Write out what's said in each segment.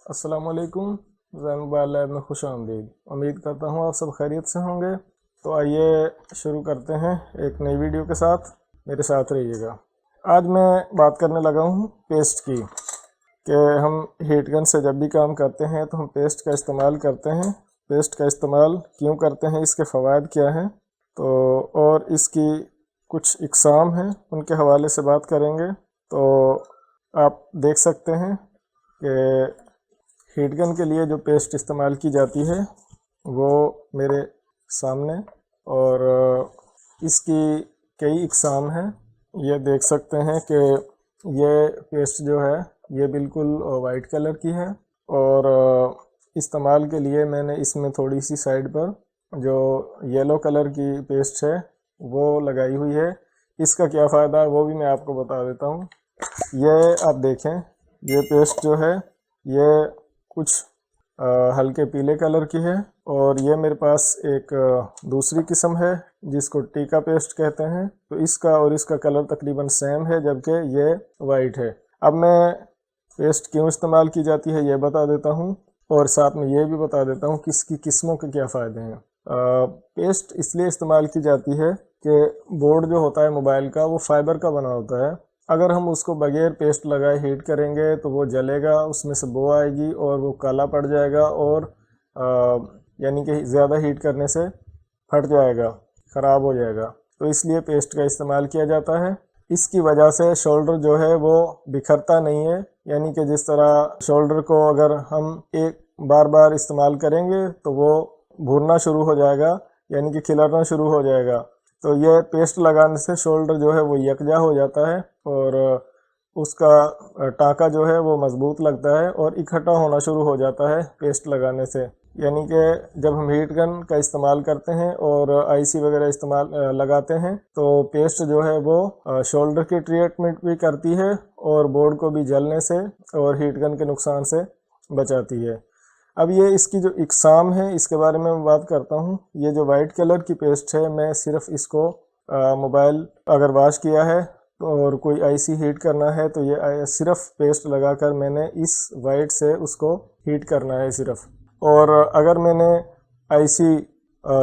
अस्सलाम वालेकुम। Jain mobile lab में खुश आमदीद। उम्मीद करता हूँ आप सब खैरियत से होंगे। तो आइए शुरू करते हैं एक नई वीडियो के साथ, मेरे साथ रहिएगा। आज मैं बात करने लगा हूँ पेस्ट की, कि हम हीट गन से जब भी काम करते हैं तो हम पेस्ट का इस्तेमाल करते हैं। पेस्ट का इस्तेमाल क्यों करते हैं, इसके फ़वाइद क्या हैं, तो और इसकी कुछ इकसाम हैं, उनके हवाले से बात करेंगे। तो आप देख सकते हैं कि हीट गन के लिए जो पेस्ट इस्तेमाल की जाती है वो मेरे सामने, और इसकी कई इकसाम हैं। ये देख सकते हैं कि ये पेस्ट जो है ये बिल्कुल वाइट कलर की है, और इस्तेमाल के लिए मैंने इसमें थोड़ी सी साइड पर जो येलो कलर की पेस्ट है वो लगाई हुई है। इसका क्या फ़ायदा है वो भी मैं आपको बता देता हूँ। ये आप देखें, ये पेस्ट जो है ये कुछ हल्के पीले कलर की है, और ये मेरे पास एक दूसरी किस्म है जिसको टीका पेस्ट कहते हैं। तो इसका और इसका कलर तकरीबन सेम है, जबकि ये वाइट है। अब मैं पेस्ट क्यों इस्तेमाल की जाती है ये बता देता हूँ, और साथ में ये भी बता देता हूँ कि इसकी किस्मों के क्या फ़ायदे हैं। पेस्ट इसलिए इस्तेमाल की जाती है कि बोर्ड जो होता है मोबाइल का वो फाइबर का बना होता है। अगर हम उसको बगैर पेस्ट लगाए हीट करेंगे तो वो जलेगा, उसमें से बो आएगी और वो काला पड़ जाएगा, और यानी कि ज़्यादा हीट करने से फट जाएगा, ख़राब हो जाएगा। तो इसलिए पेस्ट का इस्तेमाल किया जाता है। इसकी वजह से शोल्डर जो है वो बिखरता नहीं है, यानी कि जिस तरह शोल्डर को अगर हम एक बार बार इस्तेमाल करेंगे तो वो भुरना शुरू हो जाएगा, यानी कि खिलरना शुरू हो जाएगा। तो ये पेस्ट लगाने से शोल्डर जो है वो यकजा हो जाता है, और उसका टाँका जो है वो मज़बूत लगता है और इकट्ठा होना शुरू हो जाता है पेस्ट लगाने से। यानी कि जब हम हीट गन का इस्तेमाल करते हैं और आईसी वगैरह इस्तेमाल लगाते हैं तो पेस्ट जो है वो शोल्डर की ट्रीटमेंट भी करती है, और बोर्ड को भी जलने से और हीट गन के नुकसान से बचाती है। अब ये इसकी जो इकसाम है इसके बारे में मैं बात करता हूँ। ये जो वाइट कलर की पेस्ट है, मैं सिर्फ इसको मोबाइल अगर वॉश किया है और कोई आईसी हीट करना है तो ये सिर्फ पेस्ट लगाकर मैंने इस वाइट से उसको हीट करना है सिर्फ। और अगर मैंने आईसी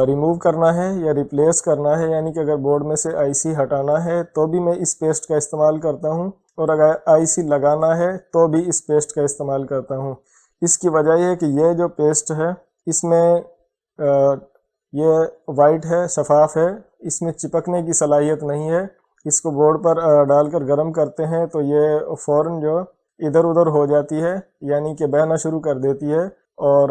रिमूव करना है या रिप्लेस करना है, यानी कि अगर बोर्ड में से आईसी हटाना है तो भी मैं इस पेस्ट का इस्तेमाल करता हूँ, और अगर आईसी लगाना है तो भी इस पेस्ट का इस्तेमाल करता हूँ। इसकी वजह यह है कि ये जो पेस्ट है इसमें ये वाइट है, शफाफ है, इसमें चिपकने की सलाहियत नहीं है। इसको बोर्ड पर डालकर गर्म करते हैं तो ये फ़ौरन जो इधर उधर हो जाती है, यानी कि बहना शुरू कर देती है, और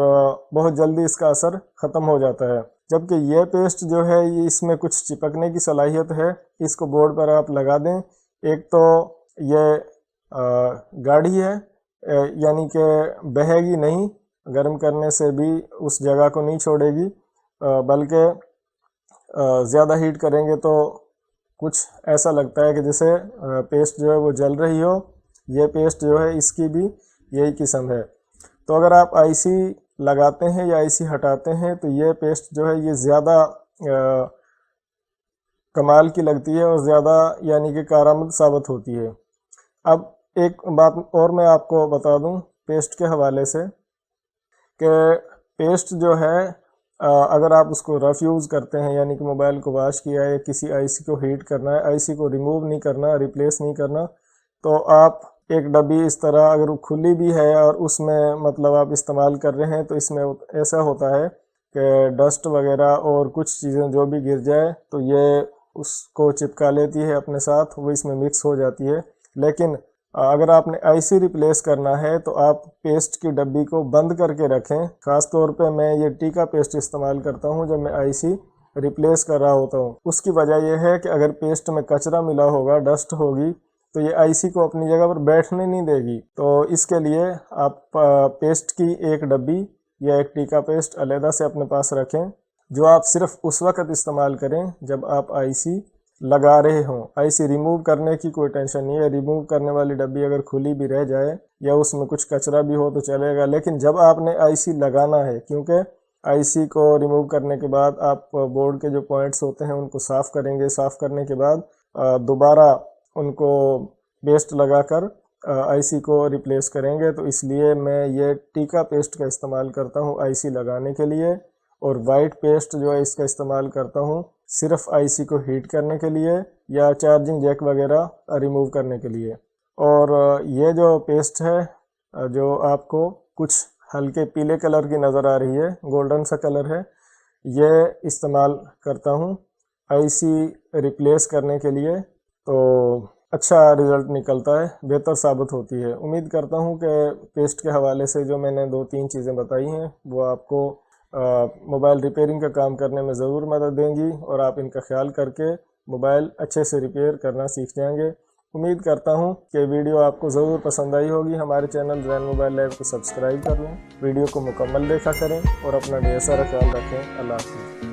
बहुत जल्दी इसका असर ख़त्म हो जाता है। जबकि ये पेस्ट जो है ये इसमें कुछ चिपकने की सलाहियत है। इसको बोर्ड पर आप लगा दें, एक तो ये गाढ़ी है, यानी कि बहेगी नहीं, गर्म करने से भी उस जगह को नहीं छोड़ेगी, बल्कि ज़्यादा हीट करेंगे तो कुछ ऐसा लगता है कि जैसे पेस्ट जो है वो जल रही हो। ये पेस्ट जो है इसकी भी यही किस्म है। तो अगर आप आईसी लगाते हैं या आईसी हटाते हैं तो ये पेस्ट जो है ये ज़्यादा कमाल की लगती है और ज़्यादा यानी कि कारआमद साबित होती है। अब एक बात और मैं आपको बता दूं पेस्ट के हवाले से, कि पेस्ट जो है अगर आप उसको रफ यूज़ करते हैं, यानी कि मोबाइल को वॉश किया है, किसी आईसी को हीट करना है, आईसी को रिमूव नहीं करना, रिप्लेस नहीं करना, तो आप एक डब्बी इस तरह अगर खुली भी है और उसमें मतलब आप इस्तेमाल कर रहे हैं तो इसमें ऐसा होता है कि डस्ट वगैरह और कुछ चीज़ें जो भी गिर जाए तो ये उसको चिपका लेती है अपने साथ, वो इसमें मिक्स हो जाती है। लेकिन अगर आपने आईसी रिप्लेस करना है तो आप पेस्ट की डब्बी को बंद करके रखें। ख़ास तौर पे मैं ये टीका पेस्ट इस्तेमाल करता हूँ जब मैं आईसी रिप्लेस कर रहा होता हूँ। उसकी वजह यह है कि अगर पेस्ट में कचरा मिला होगा, डस्ट होगी, तो ये आईसी को अपनी जगह पर बैठने नहीं देगी। तो इसके लिए आप पेस्ट की एक डब्बी या एक टीका पेस्ट अलहदा से अपने पास रखें, जो आप सिर्फ उस वक्त इस्तेमाल करें जब आप आईसी लगा रहे हों। आईसी रिमूव करने की कोई टेंशन नहीं है। रिमूव करने वाली डब्बी अगर खुली भी रह जाए या उसमें कुछ कचरा भी हो तो चलेगा, लेकिन जब आपने आईसी लगाना है, क्योंकि आईसी को रिमूव करने के बाद आप बोर्ड के जो पॉइंट्स होते हैं उनको साफ़ करेंगे। साफ़ करने के बाद दोबारा उनको पेस्ट लगाकर आईसी को रिप्लेस करेंगे, तो इसलिए मैं ये टीका पेस्ट का इस्तेमाल करता हूँ आईसी लगाने के लिए, और वाइट पेस्ट जो है इसका इस्तेमाल करता हूँ सिर्फ आईसी को हीट करने के लिए या चार्जिंग जैक वगैरह रिमूव करने के लिए। और ये जो पेस्ट है जो आपको कुछ हल्के पीले कलर की नज़र आ रही है, गोल्डन सा कलर है, ये इस्तेमाल करता हूँ आईसी रिप्लेस करने के लिए। तो अच्छा रिज़ल्ट निकलता है, बेहतर साबित होती है। उम्मीद करता हूँ कि पेस्ट के हवाले से जो मैंने 2-3 चीज़ें बताई हैं वो आपको मोबाइल रिपेयरिंग का काम करने में ज़रूर मदद देंगी और आप इनका ख्याल करके मोबाइल अच्छे से रिपेयर करना सीख जाएंगे। उम्मीद करता हूँ कि वीडियो आपको ज़रूर पसंद आई होगी। हमारे चैनल जैन मोबाइल लैब को सब्सक्राइब कर लें, वीडियो को मुकम्मल देखा करें और अपना ढेर सारा ख्याल रखें। अल्लाह हाफ़िज़।